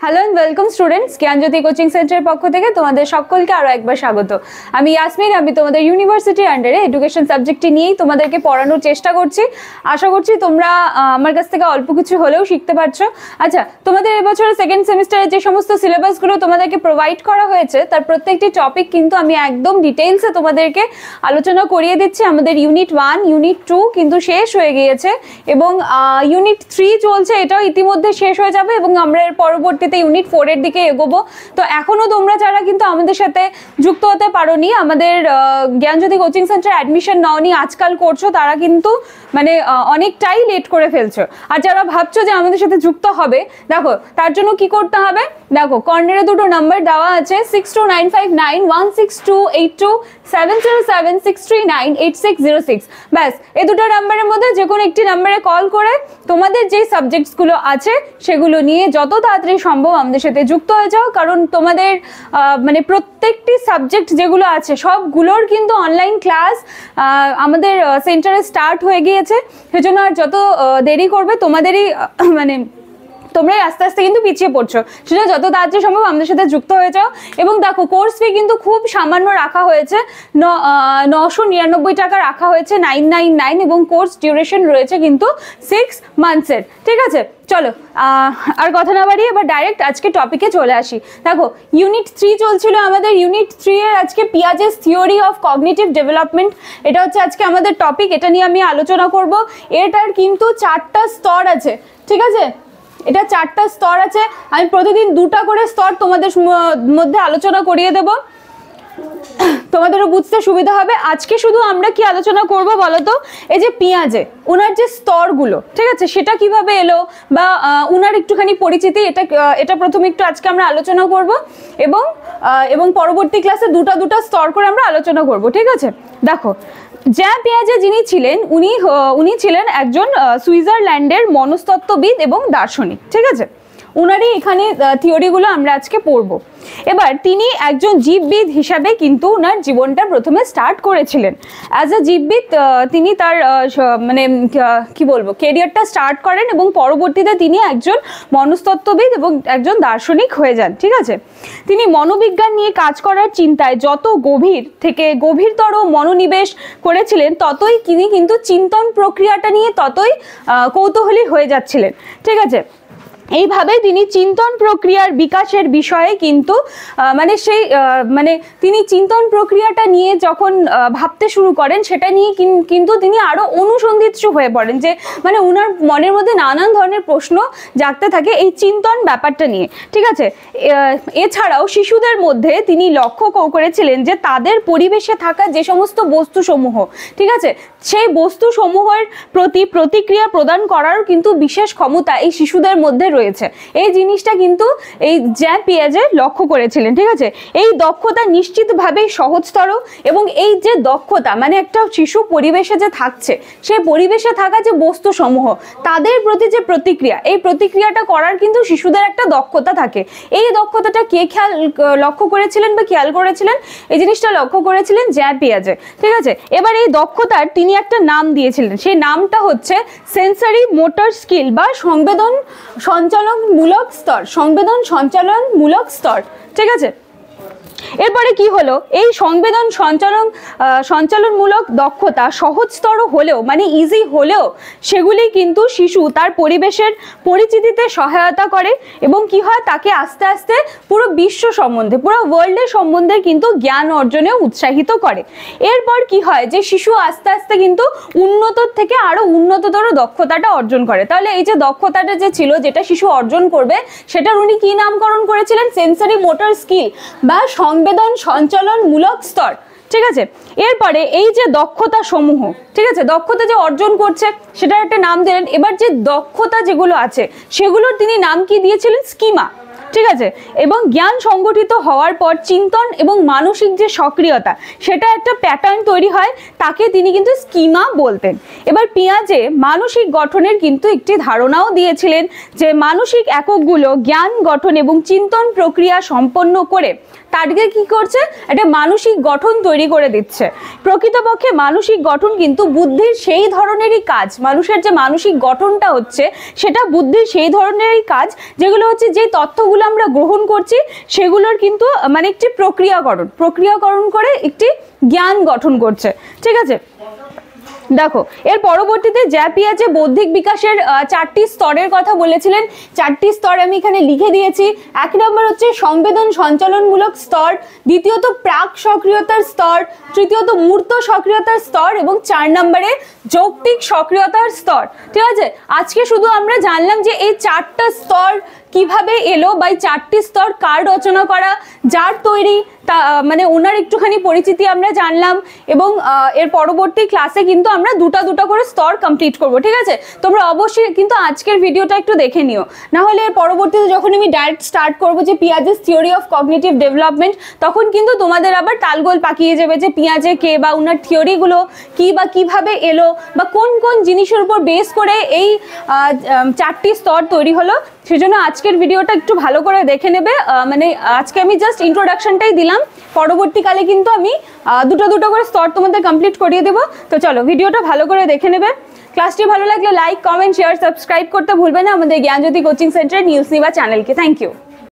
Hello and welcome students, Gyanjyoti coaching সেন্টারের পক্ষ থেকে তোমাদের সকলকে আরও একবার স্বাগত। আমি ইয়াসমিন, আমি তোমাদের ইউনিভার্সিটির আন্ডারে এডুকেশন সাবজেক্টটি নিয়েই তোমাদেরকে পড়ানোর চেষ্টা করছি। আশা করছি তোমরা আমার কাছ থেকে অল্প কিছু হলেও শিখতে পারছো। আচ্ছা, তোমাদের এবছরের সেকেন্ড সেমিস্টারে যে সমস্ত সিলেবাসগুলো তোমাদেরকে প্রোভাইড করা হয়েছে তার প্রত্যেকটি টপিক কিন্তু আমি একদম ডিটেইলসে তোমাদেরকে আলোচনা করিয়ে দিচ্ছি। আমাদের ইউনিট 1, ইউনিট 2 কিন্তু শেষ হয়ে গিয়েছে এবং ইউনিট 3 চলছে, এটাও ইতিমধ্যে শেষ হয়ে যাবে এবং আমরা এর পরবর্তীতে ইউনিট 4 এর দিকে এগোবো। তো এখনো তোমরা যারা কিন্তু আমাদের সাথে যুক্ত হতে পারোনি, আমাদের জ্ঞানজ্যোতি কোচিং সেন্টার অ্যাডমিশন নাওনি, আজকাল করছো, তারা কিন্তু মানে অনেকটাই লেট করে ফেলছো। আর যারা ভাবছো যে আমাদের সাথে যুক্ত হবে, দেখো তার জন্য কি করতে হবে। দেখো কর্নারে দুটো নাম্বার দেওয়া আছে, 6295916282 7076398606। ব্যাস, এই দুটো নাম্বারের মধ্যে যে কোনো একটি নাম্বারে কল করে তোমাদের যেই সাবজেক্টসগুলো আছে সেগুলো নিয়ে যত তাড়াতাড়ি সম্ভব আমাদের সাথে যুক্ত হয়ে যাও। কারণ তোমাদের মানে প্রত্যেকটি সাবজেক্ট যেগুলো আছে সবগুলোর কিন্তু অনলাইন ক্লাস আমাদের সেন্টারে স্টার্ট হয়ে গিয়েছে। সেজন্য আর যত দেরি করবে তোমাদেরই মানে তোমরাই আস্তে আস্তে কিন্তু পিছিয়ে পড়ছো। সেটা যত তাড়াতাড়ি সম্ভব আমাদের সাথে যুক্ত হয়ে যাও। এবং দেখো কোর্স ফি কিন্তু খুব সামান্য রাখা হয়েছে, 999 টাকা রাখা হয়েছে, 999, এবং কোর্স ডিউরেশন রয়েছে কিন্তু 6 মান্থসের। ঠিক আছে, চলো আর কথা না বাড়িয়ে এবার ডাইরেক্ট আজকে টপিকে চলে আসি। দেখো ইউনিট 3 চলছিল আমাদের। ইউনিট 3 এর আজকে পিয়াজেস থিওরি অফ কগনিটিভ ডেভেলপমেন্ট, এটা হচ্ছে আজকে আমাদের টপিক। এটা নিয়ে আমি আলোচনা করব। এটার কিন্তু 4টা স্তর আছে। ঠিক আছে, এটা 4টা স্তর আছে। আমি প্রতিদিন 2টা করে স্তর তোমাদের মধ্যে আলোচনা করিয়ে দেব, তোমাদেরও বুঝতে সুবিধা হবে। আজকে শুধু আমরা কি আলোচনা করব বলতো, এই যে পিয়াজে ওনার যে স্তরগুলো, ঠিক আছে, সেটা কিভাবে এলো বা ওনার একটুখানি পরিচিতি, এটা প্রথমে একটু আজকে আমরা আলোচনা করব এবং পরবর্তী ক্লাসে দুটা স্তর করে আমরা আলোচনা করব। ঠিক আছে, দেখো জ্যাঁ পিয়াজে যিনি ছিলেন উনি ছিলেন একজন সুইজারল্যান্ডের মনস্তত্ত্ববিদ এবং দার্শনিক। ঠিক আছে, উনারই এখানে থিওরিগুলো আমরা আজকে পড়ব। এবার তিনি একজন জীববিদ হিসাবে কিন্তু ওনার জীবনটা প্রথমে স্টার্ট করেছিলেন। অ্যাজ এ জীববিদ তিনি তার মানে কি বলবো কেরিয়ারটা স্টার্ট করেন এবং পরবর্তীতে তিনি একজন মনস্তত্ত্ববিদ এবং একজন দার্শনিক হয়ে যান। ঠিক আছে, তিনি মনোবিজ্ঞান নিয়ে কাজ করার চিন্তায় যত গভীরতর মনোনিবেশ করেছিলেন, ততই তিনি কিন্তু চিন্তন প্রক্রিয়াটা নিয়ে ততই কৌতূহলী হয়ে যাচ্ছিলেন। ঠিক আছে, এইভাবে তিনি চিন্তন প্রক্রিয়ার বিকাশের বিষয়ে কিন্তু তিনি চিন্তন প্রক্রিয়াটা নিয়ে যখন ভাবতে শুরু করেন, সেটা নিয়ে কিন্তু তিনি আরো অনুসন্ধিৎসু হয়ে পড়েন, যে মানে ওনার মনের মধ্যে নানান ধরনের প্রশ্ন জাগতে থাকে এই চিন্তন ব্যাপারটা নিয়ে। ঠিক আছে, এছাড়াও শিশুদের মধ্যে তিনি লক্ষ্য করেছিলেন যে তাদের পরিবেশে থাকা যে সমস্ত বস্তুসমূহ, ঠিক আছে, সেই বস্তুসমূহের প্রতি প্রতিক্রিয়া প্রদান করার কিন্তু বিশেষ ক্ষমতা এই শিশুদের মধ্যে রয়েছে। এই জিনিসটা কিন্তু এই জ্যাঁ পিয়াজে লক্ষ্য করেছিলেন। ঠিক আছে, এই দক্ষতা নিশ্চিতভাবেই সহজতর, এবং এই যে দক্ষতা মানে একটা শিশু পরিবেশে যে থাকছে, সেই পরিবেশে থাকা যে বস্তুসমূহ তাদের প্রতি যে প্রতিক্রিয়া, এই প্রতিক্রিয়াটা করার কিন্তু শিশুদের একটা দক্ষতা থাকে। এই দক্ষতাটা কে লক্ষ্য করেছিলেন বা খেয়াল করেছিলেন? এই জিনিসটা লক্ষ্য করেছিলেন জ্যাঁ পিয়াজে। ঠিক আছে, এবার এই দক্ষতার তিনি একটা নাম দিয়েছিলেন, সেই নামটা হচ্ছে সেন্সরি মোটর স্কিল বা সংবেদন সঞ্চালনমূলক স্তর। ঠিক আছে, এরপরে কি হলো, এই সংবেদন সঞ্চালনমূলক দক্ষতা সহজতর হলেও মানে ইজি হলেও সেগুলি কিন্তু শিশু তার পরিবেশের পরিচিতিতে সহায়তা করে এবং কি হয়, তাকে আস্তে আস্তে পুরো বিশ্ব সম্বন্ধে, পুরো ওয়ার্ল্ডের সম্বন্ধে কিন্তু জ্ঞান অর্জনেও উৎসাহিত করে। এরপর কি হয় যে শিশু আস্তে আস্তে কিন্তু উন্নতর থেকে আরো উন্নততর দক্ষতাটা অর্জন করে। তাহলে এই যে দক্ষতাটা যে ছিল, যেটা শিশু অর্জন করবে, সেটার উনি কি নামকরণ করেছিলেন? সেন্সরি মোটর স্কিল বা সংবেদন সঞ্চালনমূলক স্তর। ঠিক আছে, এরপরে এই যে দক্ষতা সমূহ, ঠিক আছে, দক্ষতা যে অর্জন করছে সেটার একটা নাম দিলেন। এবার যে দক্ষতা যেগুলো আছে সেগুলোর তিনি নাম কি দিয়েছিলেন? স্কিমা। ঠিক আছে, এবং জ্ঞান সংগঠিত হওয়ার পর চিন্তন এবং মানসিক যে সক্রিয়তা, সেটা একটা প্যাটার্ন তৈরি হয়, তাকে তিনি কিন্তু স্কিমা বলতেন। এবার পিয়াজে মানসিক গঠনের কিন্তু একটি ধারণাও দিয়েছিলেন, যে মানসিক এককগুলো জ্ঞান গঠন এবং চিন্তন প্রক্রিয়া সম্পন্ন করে তাদেরকে কি করছে, একটা মানসিক গঠন তৈরি করে দিচ্ছে। প্রকৃতপক্ষে মানসিক গঠন কিন্তু বুদ্ধির সেই ধরনেরই কাজ, মানুষের যে মানসিক গঠনটা হচ্ছে সেটা বুদ্ধির সেই ধরনেরই কাজ, যেগুলো হচ্ছে যে তথ্যগুলো আমরা গ্রহণ করছি সেগুলোর কিন্তু মানে একটি প্রক্রিয়াকরণ করে একটি জ্ঞান গঠন করছে। ঠিক আছে, দেখো এর পরবর্তীতে জ্যাপিয়াজে বৌদ্ধিক বিকাশের 4টি স্তরের কথা বলেছিলেন। 4টি স্তর আমি এখানে লিখে দিয়েছি। 1 নম্বর হচ্ছে সংবেদন সঞ্চালনমূলক স্তর, দ্বিতীয়ত প্রাক সক্রিয়তার স্তর, তৃতীয়ত মূর্ত সক্রিয়তার স্তর এবং 4 নম্বরে যৌক্তিক সক্রিয়তার স্তর। ঠিক আছে, আজকে শুধু আমরা জানলাম যে এই 4টা স্তর কিভাবে এলো বা এই 4টি স্তর কার রচনা করা, যার তৈরি, তা মানে ওনার একটুখানি পরিচিতি আমরা জানলাম এবং এর পরবর্তী ক্লাসে কিন্তু আমরা দুটো করে স্তর কমপ্লিট করব। ঠিক আছে, তোমরা অবশ্যই কিন্তু আজকের ভিডিওটা একটু দেখে নিও, না হলে এর পরবর্তীতে যখন আমি ডাইরেক্ট স্টার্ট করব যে পিয়াজেস থিওরি অফ কগনিটিভ ডেভেলপমেন্ট, তখন কিন্তু তোমাদের আবার তালগোল পাকিয়ে যাবে যে পিয়াজে কে বা ওনার থিওরিগুলো কি বা কিভাবে এলো বা কোন কোন জিনিসের উপর বেস করে এই 4টি স্তর তৈরি হলো। সেজন্য আজকের ভিডিওটা একটু ভালো করে দেখে নেবে। মানে আজকে আমি জাস্ট ইন্ট্রোডাকশনটাই দিলাম, পরবর্তীকালে কিন্তু আমি দুটো করে স্তর তোমাদের কমপ্লিট করিয়ে দেবো। তো চলো ভিডিওটা ভালো করে দেখে নেবে। ক্লাসটি ভালো লাগলে লাইক, কমেন্ট, শেয়ার, সাবস্ক্রাইব করতে ভুলবে না আমাদের জ্ঞানজ্যোতি কোচিং সেন্টার নিউজ নিবা চ্যানেলকে। Thank you.